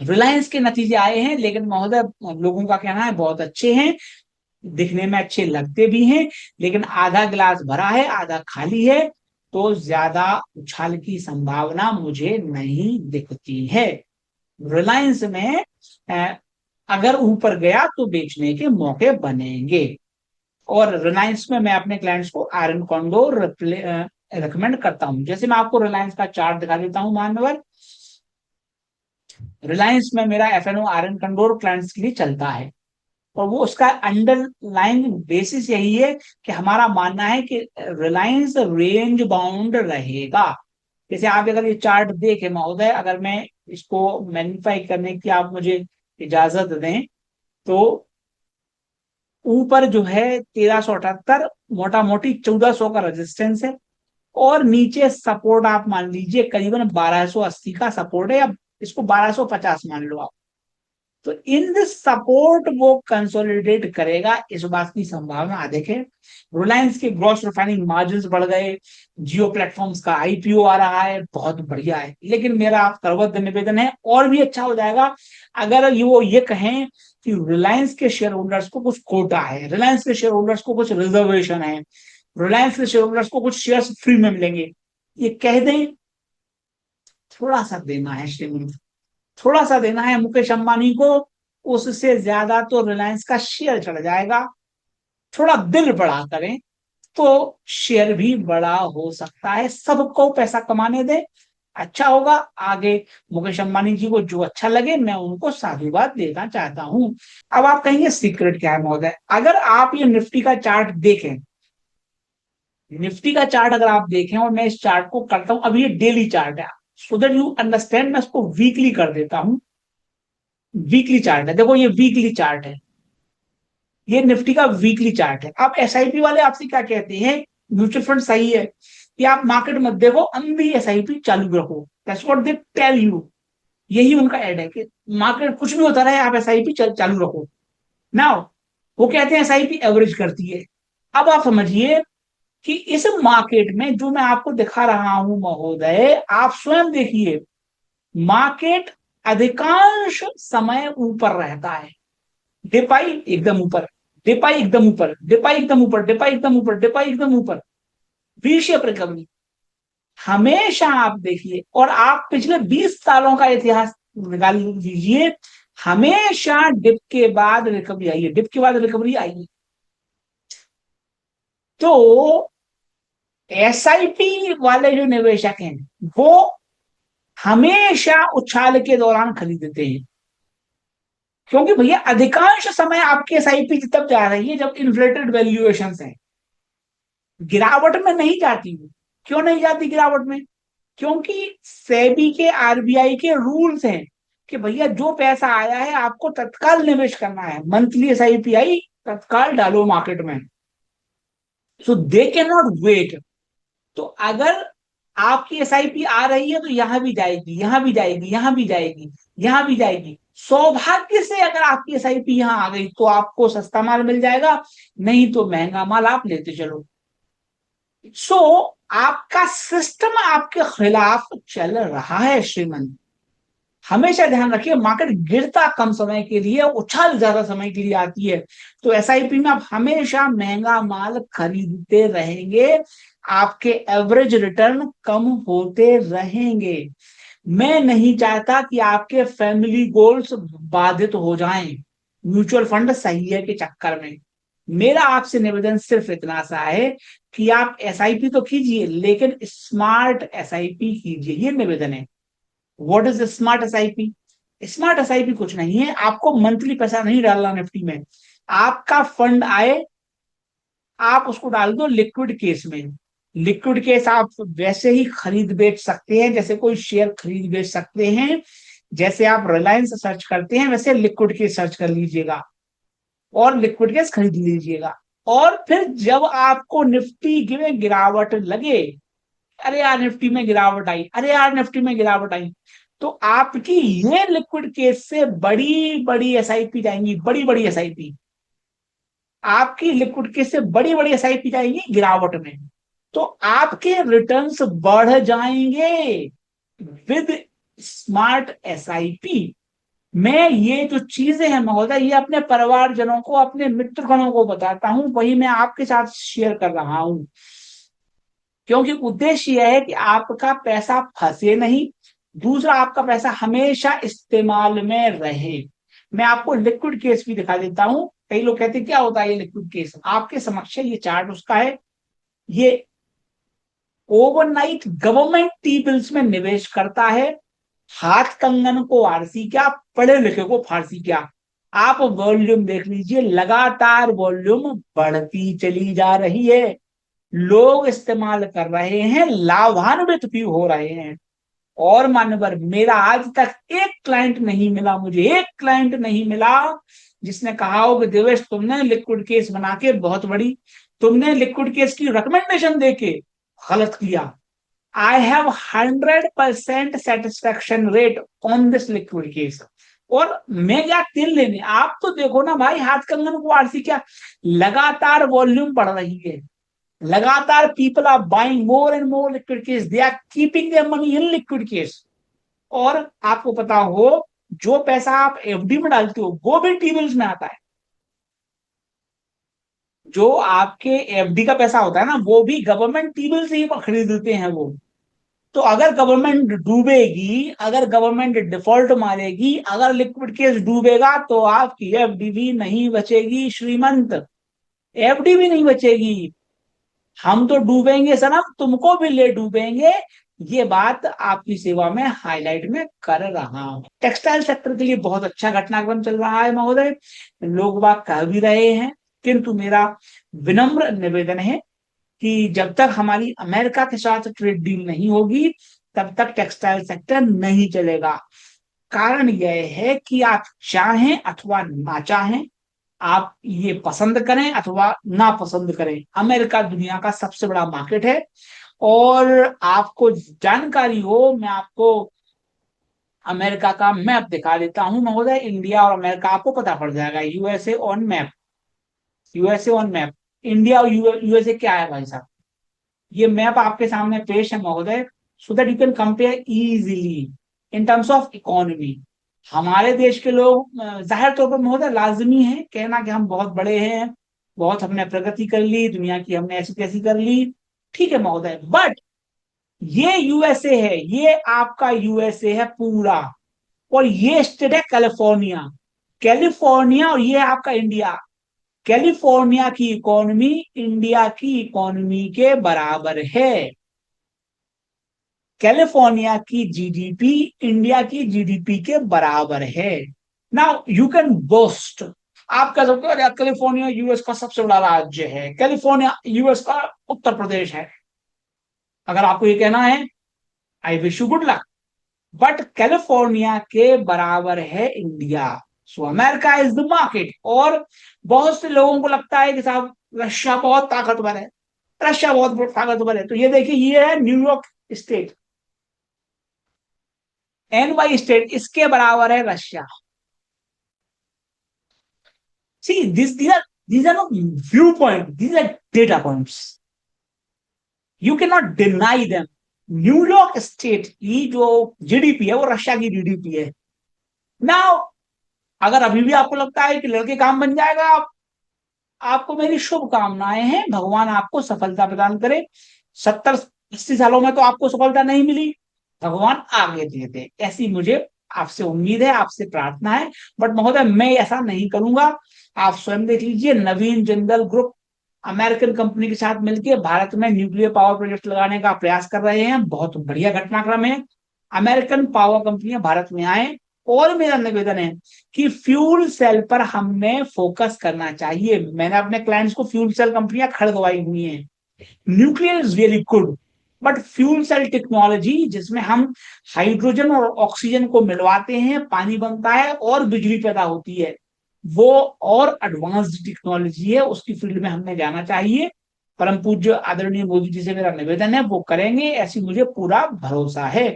रिलायंस के नतीजे आए हैं, लेकिन महोदय लोगों का कहना है बहुत अच्छे हैं, दिखने में अच्छे लगते भी हैं, लेकिन आधा गिलास भरा है आधा खाली है, तो ज्यादा उछाल की संभावना मुझे नहीं दिखती है। रिलायंस में अ, अगर ऊपर गया तो बेचने के मौके बनेंगे। और रिलायंस में मैं अपने क्लाइंट्स को आयरन कॉन्डोर रिकमेंड करता हूं। जैसे मैं आपको रिलायंस का चार्ट दिखा देता हूं मान्यवर। रिलायंस में मेरा एफएनओ आयरन कंडोर क्लाइंट्स के लिए चलता है, और वो उसका अंडरलाइंग बेसिस यही है कि हमारा मानना है कि रिलायंस रेंज बाउंड रहेगा। जैसे आप अगर ये चार्ट देखें महोदय, अगर मैं इसको मैग्नीफाई करने की आप मुझे इजाजत दें, तो ऊपर जो है 1378, मोटा मोटी 1400 का रेजिस्टेंस है, और नीचे सपोर्ट आप मान लीजिए करीबन 1280 का सपोर्ट है, या इसको 1250 मान लो आप। तो इन दिस सपोर्ट वो कंसोलिडेट करेगा, इस बात की संभावना अधिक है। रिलायंस के ग्रॉस रिफाइनिंग मार्जिन बढ़ गए, जियो प्लेटफॉर्म्स का आईपीओ आ रहा है, बहुत बढ़िया है। लेकिन मेरा करवत निवेदन है और भी अच्छा हो जाएगा अगर ये कहें कि रिलायंस के शेयर होल्डर्स को कुछ कोटा है, रिलायंस के शेयर होल्डर्स को कुछ रिजर्वेशन है, रिलायंस के शेयर होल्डर्स को कुछ शेयर्स फ्री में मिलेंगे, ये कह दें। थोड़ा सा देना है श्रीमंत, थोड़ा सा देना है मुकेश अंबानी को, उससे ज्यादा तो रिलायंस का शेयर चढ़ जाएगा। थोड़ा दिल बड़ा करें तो शेयर भी बड़ा हो सकता है। सबको पैसा कमाने दे, अच्छा होगा आगे। मुकेश अंबानी जी को जो अच्छा लगे मैं उनको साधुवाद देना चाहता हूं। अब आप कहेंगे सीक्रेट क्या है महोदय? अगर आप ये निफ्टी का चार्ट देखें, निफ्टी का चार्ट अगर आप देखें, और मैं इस चार्ट को करता हूं, अभी ये डेली चार्ट है, सो दैट यू अंडरस्टैंड, मैं इसको वीकली कर देता हूं। वीकली चार्ट है, देखो ये वीकली चार्ट है, ये निफ्टी का वीकली चार्ट है। अब एसआईपी वाले आपसे क्या कहते हैं, म्यूचुअल फंड सही है कि आप मार्केट मत देखो, अंधी एसआईपी चालू रखो, that's what they tell you. यही उनका एड है कि मार्केट कुछ भी होता रहे आप एसआईपी चालू रखो। नाउ वो कहते हैं एसआईपी एवरेज करती है। अब आप समझिए कि इस मार्केट में जो मैं आपको दिखा रहा हूं महोदय, आप स्वयं देखिए, मार्केट अधिकांश समय ऊपर रहता है। डिपाई एकदम ऊपर, डिपाई एकदम ऊपर, डिपाई एकदम ऊपर, डिपाई एकदम ऊपर, डिपाई एकदम ऊपर, वी शेप रिकवरी हमेशा आप देखिए। और आप पिछले 20 सालों का इतिहास निकाल लीजिए, हमेशा डिप के बाद रिकवरी आई है, डिप के बाद रिकवरी आई है। तो एसआईपी वाले जो निवेशक हैं वो हमेशा उछाल के दौरान खरीदते हैं, क्योंकि भैया अधिकांश समय आपकी एसआईपी तब जा रही है जब इन्फ्लेटेड वैल्यूएशन है, गिरावट में नहीं जाती वो। क्यों नहीं जाती गिरावट में? क्योंकि सेबी के, आरबीआई के रूल्स हैं कि भैया जो पैसा आया है आपको तत्काल निवेश करना है, मंथली एसआईपी आई तत्काल डालो मार्केट में, सो दे कैन नॉट वेट। तो अगर आपकी एसआईपी आ रही है तो यहां भी जाएगी, यहां भी जाएगी, यहां भी जाएगी, यहां भी जाएगी। सौभाग्य से अगर आपकी एसआईपी यहां आ गई तो आपको सस्ता माल मिल जाएगा, नहीं तो महंगा माल आप लेते चलो। सो आपका सिस्टम आपके खिलाफ चल रहा है श्रीमंत। हमेशा ध्यान रखिए, मार्केट गिरता कम समय के लिए, उछाल ज्यादा समय के लिए आती है। तो एसआईपी में आप हमेशा महंगा माल खरीदते रहेंगे, आपके एवरेज रिटर्न कम होते रहेंगे। मैं नहीं चाहता कि आपके फैमिली गोल्स बाधित हो जाएं म्यूचुअल फंड सही है के चक्कर में। मेरा आपसे निवेदन सिर्फ इतना सा है कि आप एसआईपी तो कीजिए, लेकिन स्मार्ट एसआईपी कीजिए, ये निवेदन है। What is smart SIP? Smart SIP कुछ नहीं है, आपको मंथली पैसा नहीं डालना निफ्टी में। आपका फंड आए, आप उसको डाल दो लिक्विड केस में। लिक्विड केस आप वैसे ही खरीद बेच सकते हैं जैसे कोई शेयर खरीद बेच सकते हैं। जैसे आप रिलायंस सर्च करते हैं वैसे लिक्विड केस सर्च कर लीजिएगा और लिक्विड केस खरीद लीजिएगा। और फिर जब आपको निफ्टी में गिरावट लगे, अरे यार निफ्टी में गिरावट आई, अरे यार निफ्टी में गिरावट आई, तो आपकी ये लिक्विड केस से बड़ी बड़ी एसआईपी जाएंगी, बड़ी बड़ी एसआईपी, आपकी लिक्विड केस से बड़ी बड़ी एसआईपी जाएंगी गिरावट में। तो आपके रिटर्न्स बढ़ जाएंगे विद स्मार्ट एसआईपी। मैं ये जो चीजें हैं महोदय, ये अपने परिवारजनों को, अपने मित्रगणों को बताता हूँ, वही मैं आपके साथ शेयर कर रहा हूँ, क्योंकि उद्देश्य यह है कि आपका पैसा फंसे नहीं, दूसरा आपका पैसा हमेशा इस्तेमाल में रहे। मैं आपको लिक्विड केस भी दिखा देता हूं। कई लोग कहते हैं क्या होता है ये लिक्विड केस, आपके समक्ष है, ये चार्ट उसका है। ये ओवरनाइट गवर्नमेंट टी बिल्स में निवेश करता है, हाथ कंगन को आरसी क्या, पढ़े लिखे को फारसी क्या। आप वॉल्यूम देख लीजिए, लगातार वॉल्यूम बढ़ती चली जा रही है, लोग इस्तेमाल कर रहे हैं, लाभान्वित भी हो रहे हैं। और मान्यवर, मेरा आज तक एक क्लाइंट नहीं मिला, मुझे एक क्लाइंट नहीं मिला जिसने कहा हो कि देवेश तुमने लिक्विड केस बना के बहुत बड़ी, तुमने लिक्विड केस की रिकमेंडेशन देके गलत किया। I have 100% satisfaction rate on this liquid cash. और मैं क्या तिल लेने, आप तो देखो ना भाई, हाथ कंगन को आरसी क्या, लगातार वॉल्यूम बढ़ रही है, लगातार people are buying more and more liquid cash, they are keeping their money in liquid cash. और आपको पता हो, जो पैसा आप एफडी में डालते हो वो भी टी बिल्स में आता है, जो आपके एफडी का पैसा होता है ना, वो भी गवर्नमेंट टी बिल से ही खरीदते हैं वो। तो अगर गवर्नमेंट डूबेगी, अगर गवर्नमेंट डिफॉल्ट मारेगी, अगर लिक्विड केस डूबेगा, तो आपकी एफडी भी नहीं बचेगी श्रीमंत, एफडी भी नहीं बचेगी। हम तो डूबेंगे सनम, तुमको भी ले डूबेंगे। ये बात आपकी सेवा में हाईलाइट में कर रहा हूं। टेक्सटाइल सेक्टर के लिए बहुत अच्छा घटनाक्रम चल रहा है महोदय, लोग बात कह भी रहे हैं, किंतु मेरा विनम्र निवेदन है कि जब तक हमारी अमेरिका के साथ ट्रेड डील नहीं होगी, तब तक टेक्सटाइल सेक्टर नहीं चलेगा। कारण यह है कि आप चाहें अथवा ना चाहें, आप ये पसंद करें अथवा ना पसंद करें, अमेरिका दुनिया का सबसे बड़ा मार्केट है। और आपको जानकारी हो, मैं आपको अमेरिका का मैप दिखा देता हूं महोदय, इंडिया और अमेरिका आपको पता पड़ जाएगा, USA on map, USA on map. India और यूएसए क्या है भाई साहब, ये मैप आपके सामने पेश है महोदय, so that you can compare easily in terms of economy. हमारे देश के लोग जाहिर तौर पर महोदय लाजमी है कहना कि हम बहुत बड़े हैं, बहुत हमने प्रगति कर ली, दुनिया की हमने ऐसी तैसी कर ली, ठीक है महोदय, बट ये यूएसए है, ये आपका यूएसए है पूरा, और ये स्टेट है कैलिफोर्निया, कैलिफोर्निया, और ये है आपका इंडिया। कैलिफोर्निया की इकोनॉमी इंडिया की इकोनॉमी के बराबर है, कैलिफोर्निया की जीडीपी इंडिया की जीडीपी के बराबर है। नाउ यू कैन बोस्ट, आप कह सकते हो कैलिफोर्निया यूएस का सबसे बड़ा राज्य है, कैलिफोर्निया यूएस का उत्तर प्रदेश है, अगर आपको ये कहना है, I wish you good luck, but California के बराबर है India. So America is the market. और बहुत से लोगों को लगता है कि साहब रशिया बहुत ताकतवर है, रशिया बहुत ताकतवर है, तो ये देखिए, ये है न्यूयॉर्क स्टेट, एनवाई स्टेट, इसके बराबर है Russia. See these are not viewpoint, these are data points, you cannot deny them। New York state की जो जीडीपी है वो रशिया की जीडीपी है। नाउ अगर अभी भी आपको लगता है कि लड़के काम बन जाएगा, आपको मेरी शुभकामनाएं हैं, भगवान आपको सफलता प्रदान करे। 70-80 सालों में तो आपको सफलता नहीं मिली, भगवान आगे दे दे, ऐसी मुझे आपसे उम्मीद है, आपसे प्रार्थना है। बट महोदय मैं ऐसा नहीं करूंगा, आप स्वयं देख लीजिए, नवीन जिंदल ग्रुप अमेरिकन कंपनी के साथ मिलकर भारत में न्यूक्लियर पावर प्रोजेक्ट लगाने का प्रयास कर रहे हैं, बहुत बढ़िया घटनाक्रम है। अमेरिकन पावर कंपनियां भारत में आए, और मेरा निवेदन है कि फ्यूल सेल पर हमें फोकस करना चाहिए। मैंने अपने क्लाइंट्स को फ्यूल सेल कंपनियां खरीदवाई हुई हैं। Nuclear is really good, but fuel cell technology जिसमें हम हाइड्रोजन और ऑक्सीजन को मिलवाते हैं, पानी बनता है और बिजली पैदा होती है, वो और एडवांस्ड टेक्नोलॉजी है, उसकी फील्ड में हमने जाना चाहिए। परम पूज्य आदरणीय मोदी जी से मेरा निवेदन है, वो करेंगे, ऐसी मुझे पूरा भरोसा है।